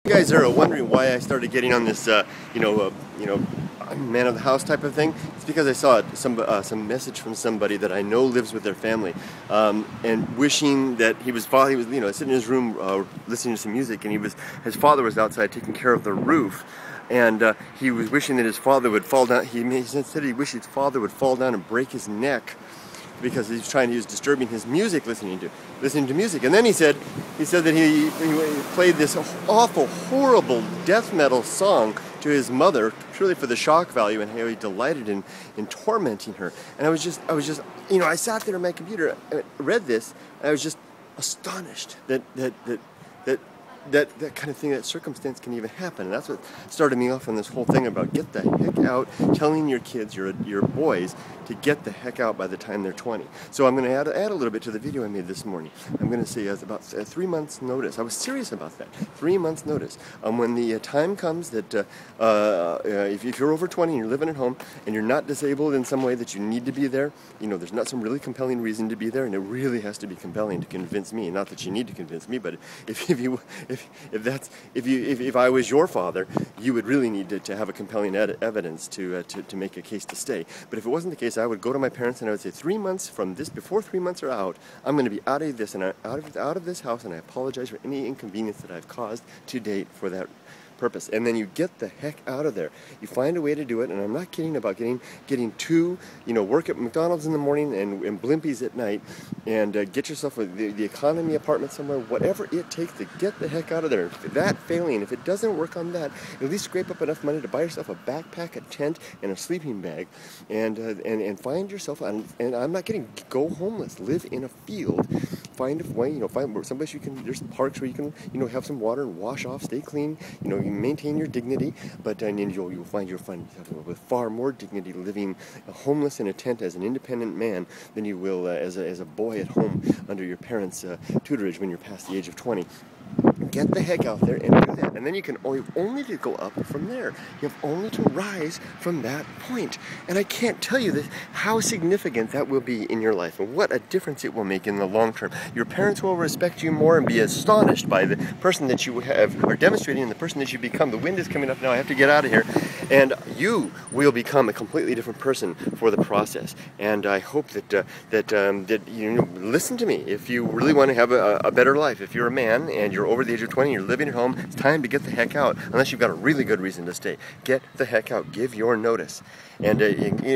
You guys are wondering why I started getting on this, man of the house type of thing. It's because I saw some message from somebody that I know lives with their family, and wishing that he was sitting in his room listening to some music, and his father was outside taking care of the roof, and he was wishing that his father would fall down. He said he wished his father would fall down and break his neck, because he was disturbing his music listening to music. And then he said that he played this awful, horrible death metal song to his mother, purely for the shock value, and how he delighted in tormenting her. And I was just I sat there on my computer, read this, and I was just astonished that kind of thing, that circumstance can even happen. And that's what started me off on this whole thing about get the heck out, telling your kids, your boys, to get the heck out by the time they're 20. So I'm going to add a little bit to the video I made this morning. I'm going to say it's about 3 months notice. I was serious about that. 3 months notice. When the time comes that if you're over 20 and you're living at home and you're not disabled in some way that you need to be there, there's not some really compelling reason to be there, and it really has to be compelling to convince me. Not that you need to convince me, but if I was your father, you would really need to have a compelling evidence to make a case to stay. But if it wasn't the case, I would go to my parents and I would say, 3 months from this, before 3 months are out, I'm going to be out of this and out of this house, and I apologize for any inconvenience that I've caused to date for that purpose. And then you get the heck out of there. You find a way to do it, and I'm not kidding about getting to work at McDonald's in the morning and Blimpies at night, and get yourself the economy apartment somewhere, whatever it takes to get the heck out of there. That failing, if it doesn't work on that, at least scrape up enough money to buy yourself a backpack, a tent, and a sleeping bag, and find yourself, and I'm not kidding, go homeless, live in a field, find a way, find someplace there's parks where you can, have some water and wash off, stay clean, you maintain your dignity, but you'll find yourself with far more dignity living homeless in a tent as an independent man than you will as a boy at home under your parents' tutorage when you're past the age of 20. Get the heck out there and do that. And then you have only to go up from there. You have only to rise from that point. And I can't tell you how significant that will be in your life, and what a difference it will make in the long term. Your parents will respect you more and be astonished by the person that you are demonstrating and the person that you become. The wind is coming up now. I have to get out of here. And you will become a completely different person for the process. And I hope that you listen to me. If you really want to have a better life, if you're a man and you're over the age of 20, you're living at home, it's time to get the heck out, unless you've got a really good reason to stay. Get the heck out. Give your notice. And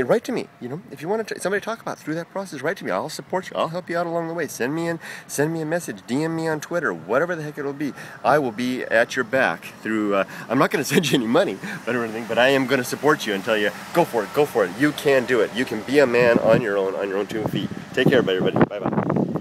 write to me. If you want somebody to talk about through that process, write to me. I'll support you. I'll help you out along the way. Send me a message. DM me on Twitter. Whatever the heck it'll be. I will be at your back through. I'm not going to send you any money or anything, but I am going to support you and tell you, go for it. Go for it. You can do it. You can be a man on your own 2 feet. Take care, everybody. Bye bye.